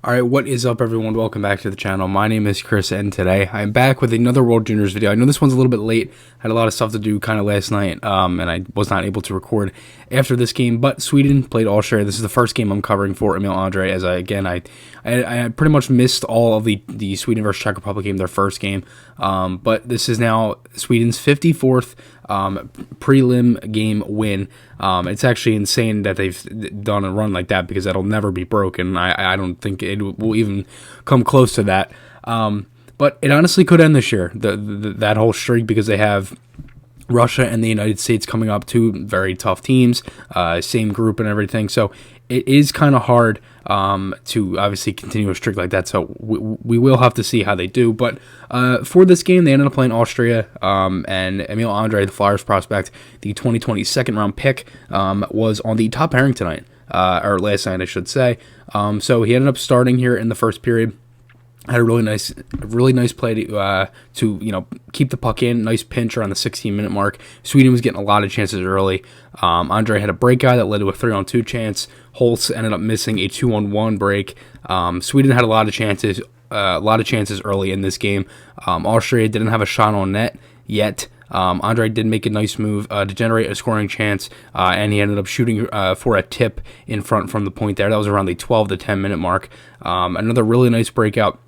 Alright, what is up everyone? Welcome back to the channel. My name is Chris and today I'm back with another World Juniors video. I know this one's a little bit late. I had a lot of stuff to do kind of last night and I was not able to record after this game, but Sweden played Austria. This is the first game I'm covering for Emil Andrae as I pretty much missed all of the Sweden versus Czech Republic game, their first game. But this is now Sweden's 54th prelim game win. It's actually insane that they've done a run like that because that'll never be broken. I don't think it will even come close to that. But it honestly could end this year, that whole streak, because they have Russia and the United States coming up, two very tough teams, same group and everything. So it is kind of hard to obviously continue a streak like that. So we will have to see how they do. But for this game, they ended up playing Austria, and Emil Andrae, the Flyers prospect, the 2020 second round pick, was on the top pairing tonight, or last night, I should say. So he ended up starting here in the first period. Had a really nice play to keep the puck in. Nice pinch around the 16-minute mark. Sweden was getting a lot of chances early. Andrae had a breakout that led to a 3-on-2 chance. Holtz ended up missing a 2-on-1 break. Sweden had a lot of chances early in this game. Austria didn't have a shot on net yet. Andrae did make a nice move to generate a scoring chance, and he ended up shooting for a tip in front from the point there. That was around the 12 to 10 minute mark. Another really nice breakout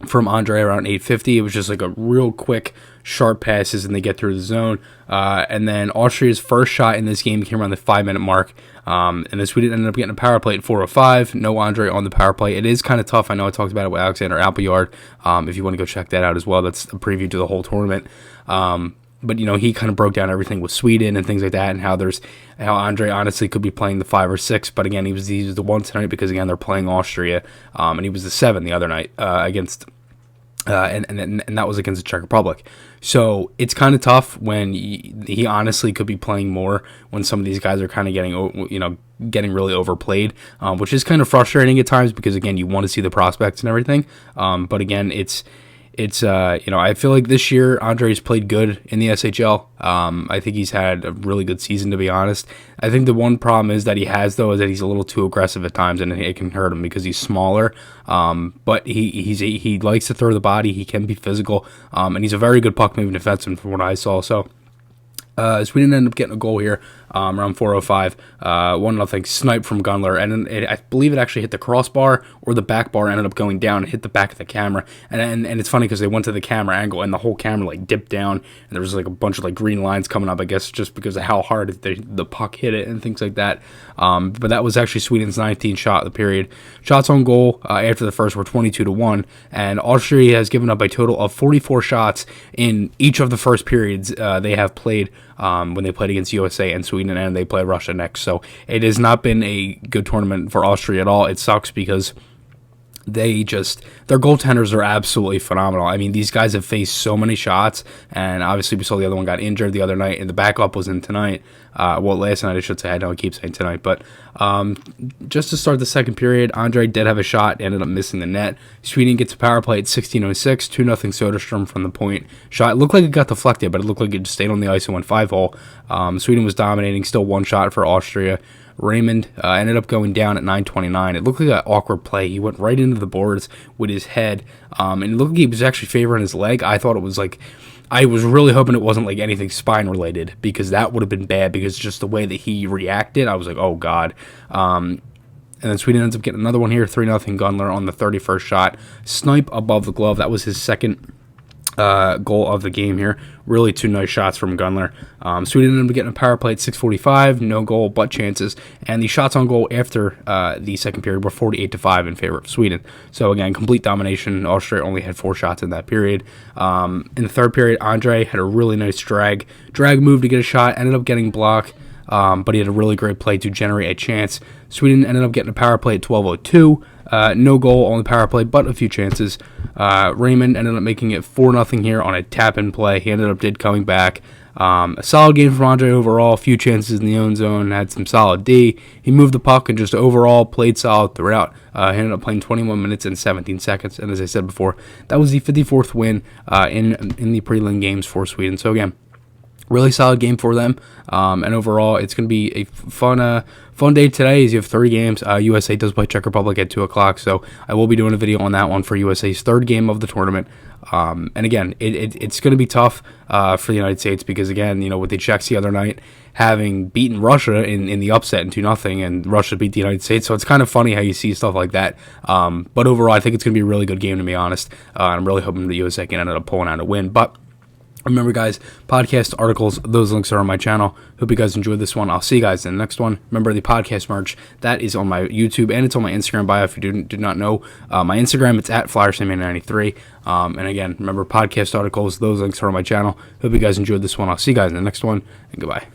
from Andrae around 8:50. It was just like a real quick, sharp passes, and they get through the zone. And then Austria's first shot in this game came around the 5-minute mark. And then Sweden ended up getting a power play at 4:05. No Andrae on the power play. It is kind of tough. I know I talked about it with Alexander Appleyard. If you want to go check that out as well, that's a preview to the whole tournament. But he kind of broke down everything with Sweden and things like that, and how Andrae honestly could be playing the 5 or 6, but again he was the 1 tonight because again they're playing Austria, and he was the 7 the other night against. And that was against the Czech Republic. So it's kind of tough when he honestly could be playing more when some of these guys are kind of getting really overplayed, which is kind of frustrating at times because again you want to see the prospects and everything. But again it's I feel like this year Andrae's played good in the SHL. I think he's had a really good season, to be honest. I think the one problem is that is that he's a little too aggressive at times, and it can hurt him because he's smaller. But he likes to throw the body. He can be physical, and he's a very good puck moving defenseman from what I saw. So Sweden ended up getting a goal here around 4:05, 1-0 snipe from Gunler, and I believe it actually hit the crossbar or the back bar, ended up going down and hit the back of the camera. And it's funny because they went to the camera angle and the whole camera dipped down, and there was a bunch of green lines coming up, I guess just because of how hard the puck hit it and things like that. But that was actually Sweden's 19th shot of the period. Shots on goal after the first were 22-1, and Austria has given up a total of 44 shots in each of the first periods they have played when they played against USA and Sweden, and they play Russia next. So it has not been a good tournament for Austria at all. It sucks because their goaltenders are absolutely phenomenal. I mean, these guys have faced so many shots, and obviously we saw the other one got injured the other night, and the backup was in tonight. Last night I should say. I know I keep saying tonight, but just to start the second period, Andrae did have a shot, ended up missing the net. Sweden gets a power play at 16:06, 2-0 Soderstrom from the point. Shot, it looked like it got deflected, but it looked like it just stayed on the ice and went 5-hole. Sweden was dominating, still one shot for Austria. Raymond ended up going down at 9:29. It looked like an awkward play. He went right into the boards with his head, and it looked like he was actually favoring his leg. I thought it was I was really hoping it wasn't anything spine related, because that would have been bad, because just the way that he reacted, I was like, oh god. And then Sweden ends up getting another one here, 3-0 Gunler on the 31st shot. Snipe above the glove. That was his second goal of the game here. Really two nice shots from Gunler. Sweden ended up getting a power play at 6:45, no goal but chances, and the shots on goal after the second period were 48-5 in favor of Sweden. So again, complete domination. Austria only had 4 shots in that period. In the third period, Andrae had a really nice drag move to get a shot, ended up getting blocked, but he had a really great play to generate a chance. Sweden ended up getting a power play at 12:02. No goal on the power play, but a few chances. Raymond ended up making it 4-0 here on a tap-in play. He did coming back. A solid game from Andrae overall. A few chances in the own zone. Had some solid D. He moved the puck and just overall played solid throughout. He ended up playing 21 minutes and 17 seconds. And as I said before, that was the 54th win in the prelim games for Sweden. So again, Really solid game for them, and overall, it's going to be a fun day today. As you have 3 games. USA does play Czech Republic at 2 o'clock, so I will be doing a video on that one for USA's 3rd game of the tournament. And again, it's going to be tough for the United States because, again, with the Czechs the other night having beaten Russia in the upset in 2-0, and Russia beat the United States, so it's kind of funny how you see stuff like that. But overall, I think it's going to be a really good game, to be honest. I'm really hoping the USA can end up pulling out a win, but remember, guys, podcast, articles, those links are on my channel. Hope you guys enjoyed this one. I'll see you guys in the next one. Remember, the podcast merch, that is on my YouTube, and it's on my Instagram bio. If you do not know my Instagram, it's at FlyersSandman93. And again, remember, podcast, articles, those links are on my channel. Hope you guys enjoyed this one. I'll see you guys in the next one, and goodbye.